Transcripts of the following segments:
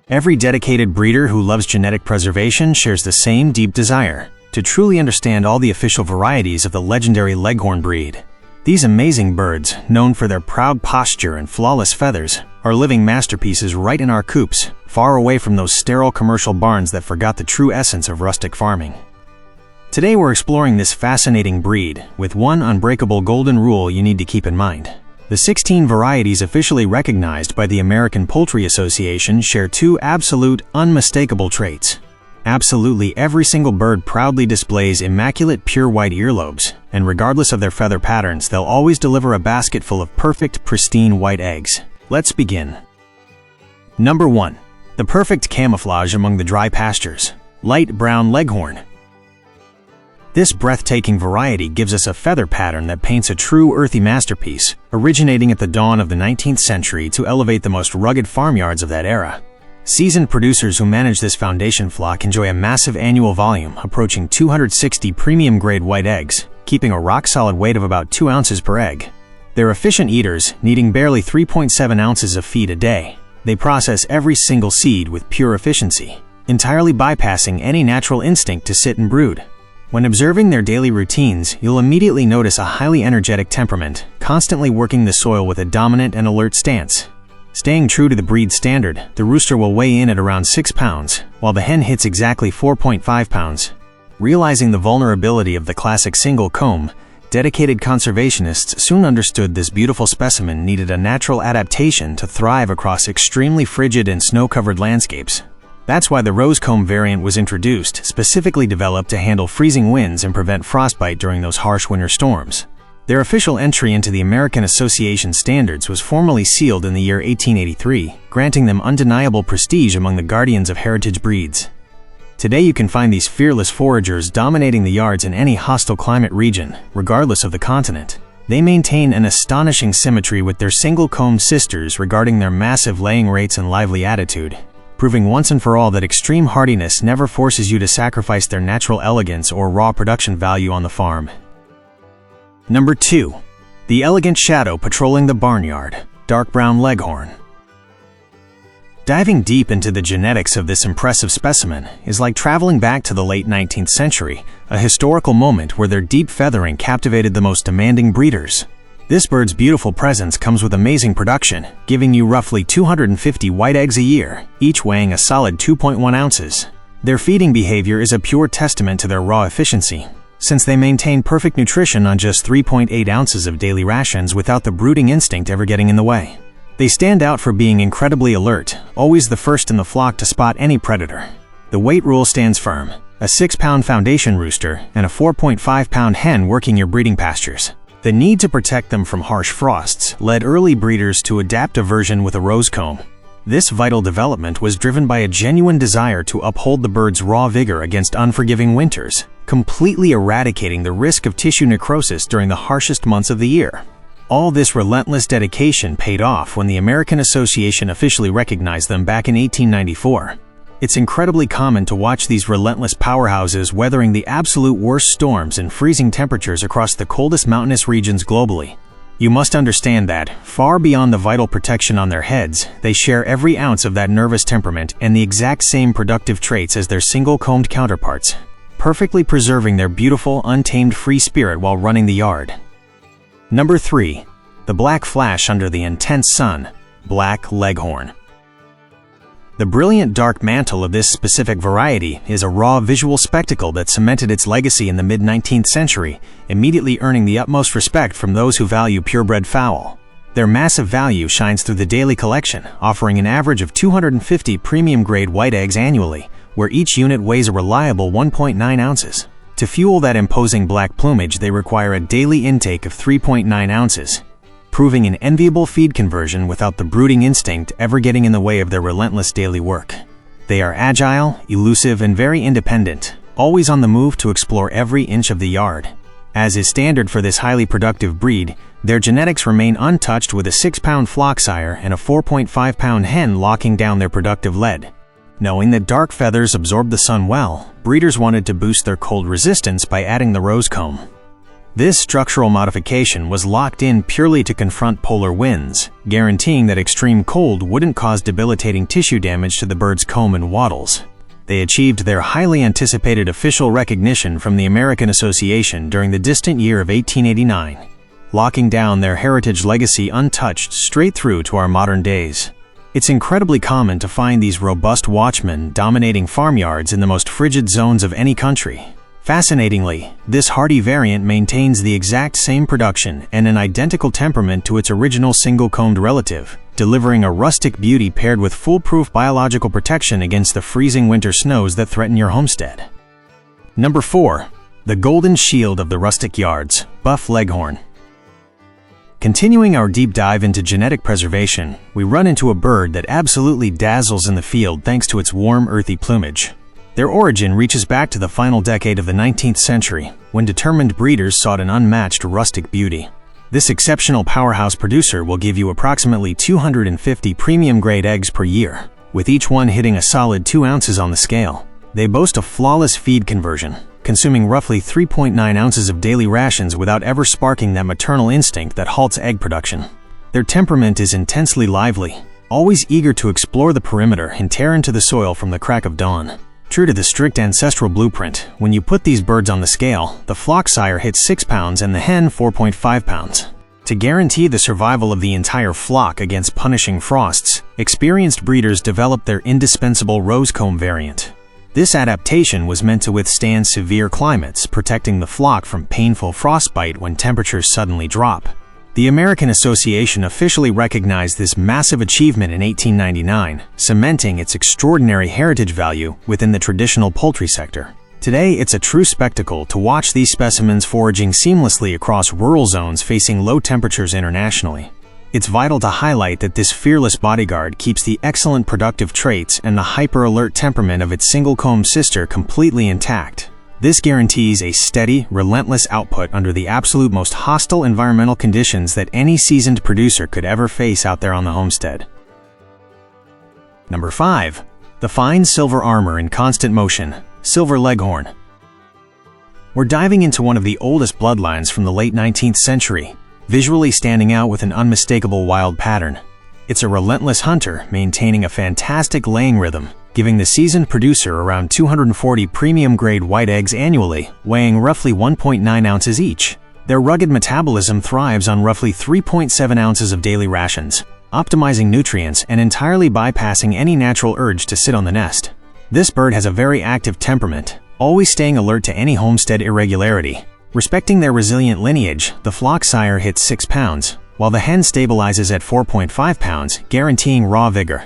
Every dedicated breeder who loves genetic preservation shares the same deep desire to truly understand all the official varieties of the legendary Leghorn breed. These amazing birds, known for their proud posture and flawless feathers, are living masterpieces right in our coops, far away from those sterile commercial barns that forgot the true essence of rustic farming. Today we're exploring this fascinating breed, with one unbreakable golden rule you need to keep in mind. The 16 varieties officially recognized by the American Poultry Association share two absolute, unmistakable traits. Absolutely every single bird proudly displays immaculate pure white earlobes, and regardless of their feather patterns, they'll always deliver a basket full of perfect, pristine white eggs. Let's begin. Number 1. The perfect camouflage among the dry pastures. Light Brown Leghorn. This breathtaking variety gives us a feather pattern that paints a true earthy masterpiece, originating at the dawn of the 19th century to elevate the most rugged farmyards of that era. Seasoned producers who manage this foundation flock enjoy a massive annual volume approaching 260 premium-grade white eggs, keeping a rock-solid weight of about 2 ounces per egg. They're efficient eaters, needing barely 3.7 ounces of feed a day. They process every single seed with pure efficiency, entirely bypassing any natural instinct to sit and brood. When observing their daily routines, you'll immediately notice a highly energetic temperament, constantly working the soil with a dominant and alert stance. Staying true to the breed standard, the rooster will weigh in at around 6 pounds, while the hen hits exactly 4.5 pounds. Realizing the vulnerability of the classic single comb, dedicated conservationists soon understood this beautiful specimen needed a natural adaptation to thrive across extremely frigid and snow-covered landscapes. That's why the Rose Comb variant was introduced, specifically developed to handle freezing winds and prevent frostbite during those harsh winter storms. Their official entry into the American Association standards was formally sealed in the year 1883, granting them undeniable prestige among the guardians of heritage breeds. Today you can find these fearless foragers dominating the yards in any hostile climate region, regardless of the continent. They maintain an astonishing symmetry with their single-combed sisters regarding their massive laying rates and lively attitude, proving once and for all that extreme hardiness never forces you to sacrifice their natural elegance or raw production value on the farm. Number 2. The elegant shadow patrolling the barnyard. Dark Brown Leghorn. Diving deep into the genetics of this impressive specimen is like traveling back to the late 19th century, a historical moment where their deep feathering captivated the most demanding breeders. This bird's beautiful presence comes with amazing production, giving you roughly 250 white eggs a year, each weighing a solid 2.1 ounces. Their feeding behavior is a pure testament to their raw efficiency, since they maintain perfect nutrition on just 3.8 ounces of daily rations without the brooding instinct ever getting in the way. They stand out for being incredibly alert, always the first in the flock to spot any predator. The weight rule stands firm: a 6-pound foundation rooster and a 4.5-pound hen working your breeding pastures. The need to protect them from harsh frosts led early breeders to adapt a version with a rose comb. This vital development was driven by a genuine desire to uphold the bird's raw vigor against unforgiving winters, completely eradicating the risk of tissue necrosis during the harshest months of the year. All this relentless dedication paid off when the American Association officially recognized them back in 1894. It's incredibly common to watch these relentless powerhouses weathering the absolute worst storms and freezing temperatures across the coldest mountainous regions globally. You must understand that, far beyond the vital protection on their heads, they share every ounce of that nervous temperament and the exact same productive traits as their single-combed counterparts, perfectly preserving their beautiful, untamed free spirit while running the yard. Number 3. The black flash under the intense sun. Black Leghorn. The brilliant dark mantle of this specific variety is a raw visual spectacle that cemented its legacy in the mid-19th century, immediately earning the utmost respect from those who value purebred fowl. Their massive value shines through the daily collection, offering an average of 250 premium-grade white eggs annually, where each unit weighs a reliable 1.9 ounces. To fuel that imposing black plumage, they require a daily intake of 3.9 ounces. Proving an enviable feed conversion without the brooding instinct ever getting in the way of their relentless daily work. They are agile, elusive, and very independent, always on the move to explore every inch of the yard. As is standard for this highly productive breed, their genetics remain untouched, with a 6-pound flock sire and a 4.5-pound hen locking down their productive lead. Knowing that dark feathers absorb the sun well, breeders wanted to boost their cold resistance by adding the rose comb. This structural modification was locked in purely to confront polar winds, guaranteeing that extreme cold wouldn't cause debilitating tissue damage to the bird's comb and wattles. They achieved their highly anticipated official recognition from the American Association during the distant year of 1889, locking down their heritage legacy untouched straight through to our modern days. It's incredibly common to find these robust watchmen dominating farmyards in the most frigid zones of any country. Fascinatingly, this hardy variant maintains the exact same production and an identical temperament to its original single-combed relative, delivering a rustic beauty paired with foolproof biological protection against the freezing winter snows that threaten your homestead. Number 4. The Golden Shield of the Rustic Yards, Buff Leghorn. Continuing our deep dive into genetic preservation, we run into a bird that absolutely dazzles in the field thanks to its warm, earthy plumage. Their origin reaches back to the final decade of the 19th century, when determined breeders sought an unmatched rustic beauty. This exceptional powerhouse producer will give you approximately 250 premium-grade eggs per year, with each one hitting a solid 2 ounces on the scale. They boast a flawless feed conversion, consuming roughly 3.9 ounces of daily rations without ever sparking that maternal instinct that halts egg production. Their temperament is intensely lively, always eager to explore the perimeter and tear into the soil from the crack of dawn. True to the strict ancestral blueprint, when you put these birds on the scale, the flock sire hits 6 pounds and the hen 4.5 pounds. To guarantee the survival of the entire flock against punishing frosts, experienced breeders developed their indispensable Rose Comb variant. This adaptation was meant to withstand severe climates, protecting the flock from painful frostbite when temperatures suddenly drop. The American Association officially recognized this massive achievement in 1899, cementing its extraordinary heritage value within the traditional poultry sector. Today, it's a true spectacle to watch these specimens foraging seamlessly across rural zones facing low temperatures internationally. It's vital to highlight that this fearless bodyguard keeps the excellent productive traits and the hyper-alert temperament of its single-comb sister completely intact. This guarantees a steady, relentless output under the absolute most hostile environmental conditions that any seasoned producer could ever face out there on the homestead. Number 5. The Fine Silver Armor in Constant Motion, Silver Leghorn. We're diving into one of the oldest bloodlines from the late 19th century, visually standing out with an unmistakable wild pattern. It's a relentless hunter, maintaining a fantastic laying rhythm, giving the seasoned producer around 240 premium-grade white eggs annually, weighing roughly 1.9 ounces each. Their rugged metabolism thrives on roughly 3.7 ounces of daily rations, optimizing nutrients and entirely bypassing any natural urge to sit on the nest. This bird has a very active temperament, always staying alert to any homestead irregularity. Respecting their resilient lineage, the flock sire hits 6 pounds, while the hen stabilizes at 4.5 pounds, guaranteeing raw vigor.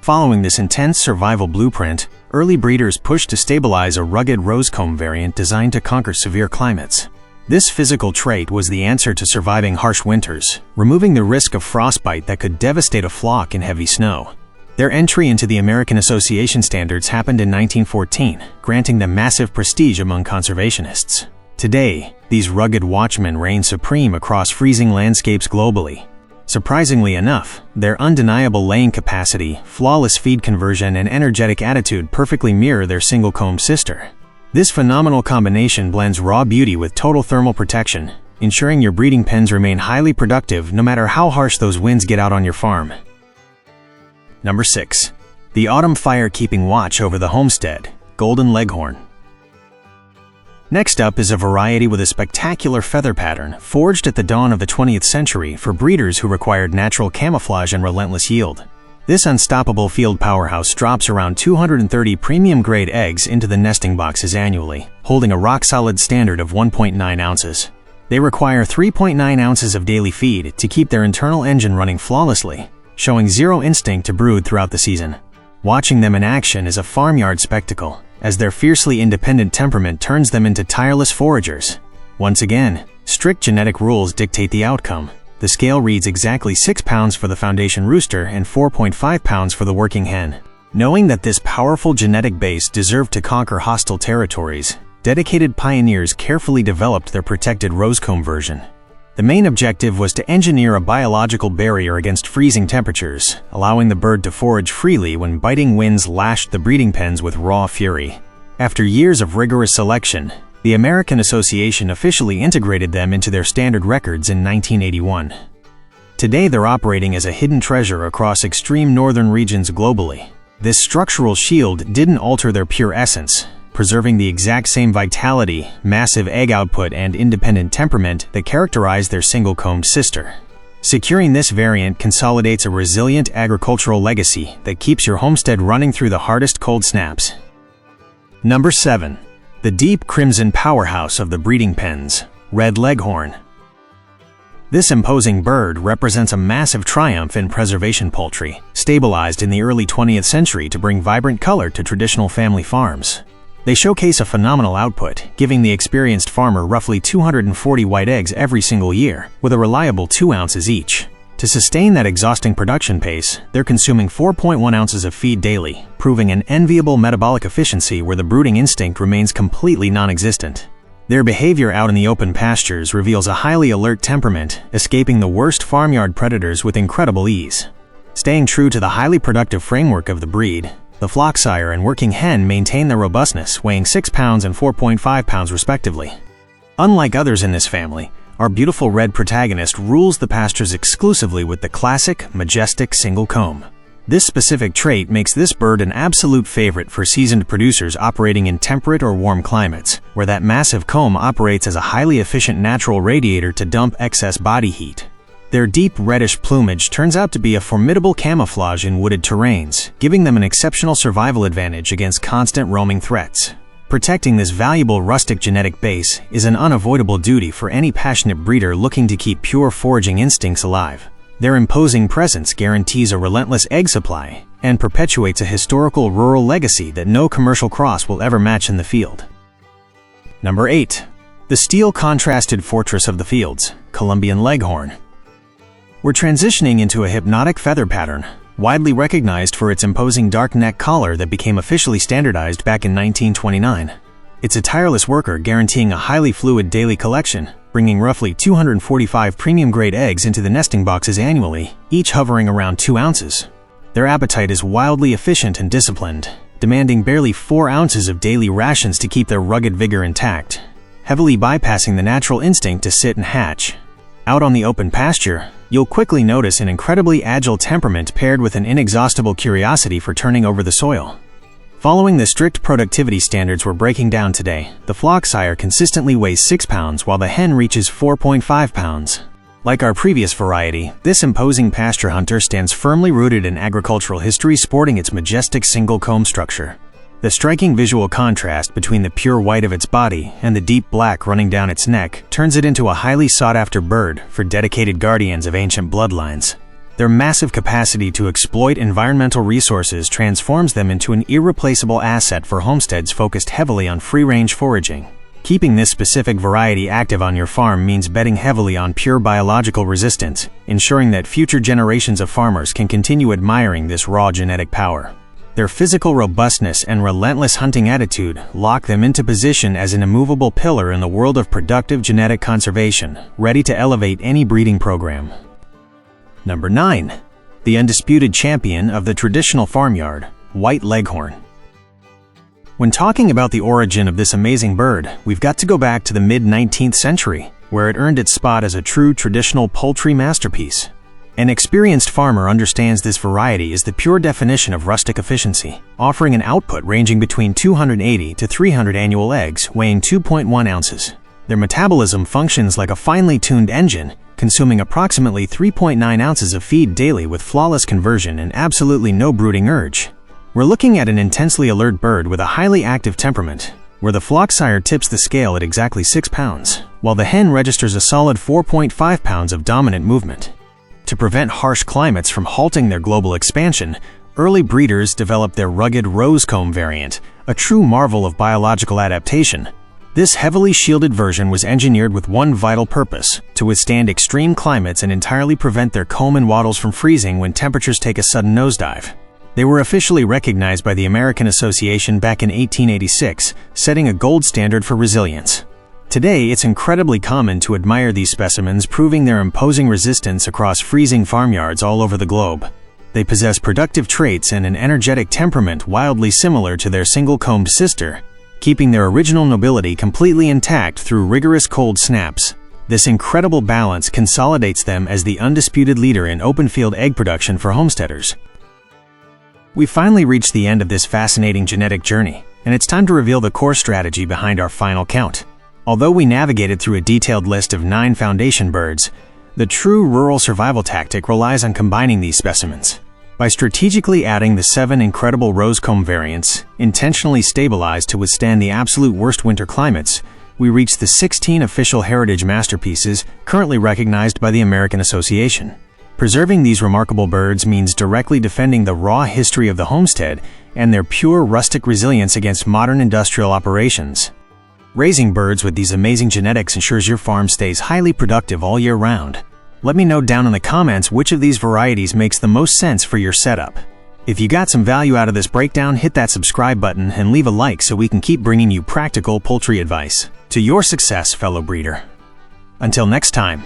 Following this intense survival blueprint, early breeders pushed to stabilize a rugged Rose Comb variant designed to conquer severe climates. This physical trait was the answer to surviving harsh winters, removing the risk of frostbite that could devastate a flock in heavy snow. Their entry into the American Association standards happened in 1914, granting them massive prestige among conservationists. Today, these rugged watchmen reign supreme across freezing landscapes globally. Surprisingly enough, their undeniable laying capacity, flawless feed conversion, and energetic attitude perfectly mirror their single-comb sister. This phenomenal combination blends raw beauty with total thermal protection, ensuring your breeding pens remain highly productive no matter how harsh those winds get out on your farm. Number 6. The Autumn Fire Keeping Watch Over the Homestead, Golden Leghorn. Next up is a variety with a spectacular feather pattern, forged at the dawn of the 20th century for breeders who required natural camouflage and relentless yield. This unstoppable field powerhouse drops around 230 premium-grade eggs into the nesting boxes annually, holding a rock-solid standard of 1.9 ounces. They require 3.9 ounces of daily feed to keep their internal engine running flawlessly, showing zero instinct to brood throughout the season. Watching them in action is a farmyard spectacle, as their fiercely independent temperament turns them into tireless foragers. Once again, strict genetic rules dictate the outcome. The scale reads exactly 6 pounds for the foundation rooster and 4.5 pounds for the working hen. Knowing that this powerful genetic base deserved to conquer hostile territories, dedicated pioneers carefully developed their protected Rose Comb version. The main objective was to engineer a biological barrier against freezing temperatures, allowing the bird to forage freely when biting winds lashed the breeding pens with raw fury. After years of rigorous selection, The American Association officially integrated them into their standard records in 1981. Today they're operating as a hidden treasure across extreme northern regions globally. This structural shield didn't alter their pure essence, preserving the exact same vitality, massive egg output, and independent temperament that characterize their single-combed sister. Securing this variant consolidates a resilient agricultural legacy that keeps your homestead running through the hardest cold snaps. Number 7. The deep crimson powerhouse of the breeding pens, Red Leghorn. This imposing bird represents a massive triumph in preservation poultry, stabilized in the early 20th century to bring vibrant color to traditional family farms. They showcase a phenomenal output, giving the experienced farmer roughly 240 white eggs every single year, with a reliable 2 ounces each. To sustain that exhausting production pace, they're consuming 4.1 ounces of feed daily, proving an enviable metabolic efficiency where the brooding instinct remains completely non-existent. Their behavior out in the open pastures reveals a highly alert temperament, escaping the worst farmyard predators with incredible ease. Staying true to the highly productive framework of the breed, the flock sire and working hen maintain their robustness, weighing 6 pounds and 4.5 pounds respectively. Unlike others in this family, our beautiful red protagonist rules the pastures exclusively with the classic, majestic single comb. This specific trait makes this bird an absolute favorite for seasoned producers operating in temperate or warm climates, where that massive comb operates as a highly efficient natural radiator to dump excess body heat. Their deep reddish plumage turns out to be a formidable camouflage in wooded terrains, giving them an exceptional survival advantage against constant roaming threats. Protecting this valuable rustic genetic base is an unavoidable duty for any passionate breeder looking to keep pure foraging instincts alive. Their imposing presence guarantees a relentless egg supply and perpetuates a historical rural legacy that no commercial cross will ever match in the field. Number 8. The steel contrasted fortress of the fields, Columbian Leghorn. We're transitioning into a hypnotic feather pattern, widely recognized for its imposing dark neck collar that became officially standardized back in 1929. It's a tireless worker guaranteeing a highly fluid daily collection, bringing roughly 245 premium-grade eggs into the nesting boxes annually, each hovering around 2 ounces. Their appetite is wildly efficient and disciplined, demanding barely 4 ounces of daily rations to keep their rugged vigor intact, heavily bypassing the natural instinct to sit and hatch. Out on the open pasture, you'll quickly notice an incredibly agile temperament paired with an inexhaustible curiosity for turning over the soil. Following the strict productivity standards we're breaking down today, the flock sire consistently weighs 6 pounds while the hen reaches 4.5 pounds. Like our previous variety, this imposing pasture hunter stands firmly rooted in agricultural history, sporting its majestic single comb structure. The striking visual contrast between the pure white of its body and the deep black running down its neck turns it into a highly sought-after bird for dedicated guardians of ancient bloodlines. Their massive capacity to exploit environmental resources transforms them into an irreplaceable asset for homesteads focused heavily on free-range foraging. Keeping this specific variety active on your farm means betting heavily on pure biological resistance, ensuring that future generations of farmers can continue admiring this raw genetic power. Their physical robustness and relentless hunting attitude lock them into position as an immovable pillar in the world of productive genetic conservation, ready to elevate any breeding program. Number 9. The undisputed champion of the traditional farmyard, White Leghorn. When talking about the origin of this amazing bird, we've got to go back to the mid-19th century, where it earned its spot as a true traditional poultry masterpiece. An experienced farmer understands this variety is the pure definition of rustic efficiency, offering an output ranging between 280 to 300 annual eggs weighing 2.1 ounces. Their metabolism functions like a finely tuned engine, consuming approximately 3.9 ounces of feed daily with flawless conversion and absolutely no brooding urge. We're looking at an intensely alert bird with a highly active temperament, where the flock sire tips the scale at exactly 6 pounds, while the hen registers a solid 4.5 pounds of dominant movement. To prevent harsh climates from halting their global expansion, early breeders developed their rugged Rose Comb variant, a true marvel of biological adaptation. This heavily shielded version was engineered with one vital purpose: to withstand extreme climates and entirely prevent their comb and wattles from freezing when temperatures take a sudden nosedive. They were officially recognized by the American Association back in 1886, setting a gold standard for resilience. Today, it's incredibly common to admire these specimens, proving their imposing resistance across freezing farmyards all over the globe. They possess productive traits and an energetic temperament wildly similar to their single-combed sister, keeping their original nobility completely intact through rigorous cold snaps. This incredible balance consolidates them as the undisputed leader in open-field egg production for homesteaders. We finally reached the end of this fascinating genetic journey, and it's time to reveal the core strategy behind our final count. Although we navigated through a detailed list of 9 foundation birds, the true rural survival tactic relies on combining these specimens. By strategically adding the 7 incredible Rose Comb variants, intentionally stabilized to withstand the absolute worst winter climates, we reached the 16 official heritage masterpieces currently recognized by the American Association. Preserving these remarkable birds means directly defending the raw history of the homestead and their pure rustic resilience against modern industrial operations. Raising birds with these amazing genetics ensures your farm stays highly productive all year round. Let me know down in the comments which of these varieties makes the most sense for your setup. If you got some value out of this breakdown, hit that subscribe button and leave a like so we can keep bringing you practical poultry advice. To your success, fellow breeder. Until next time.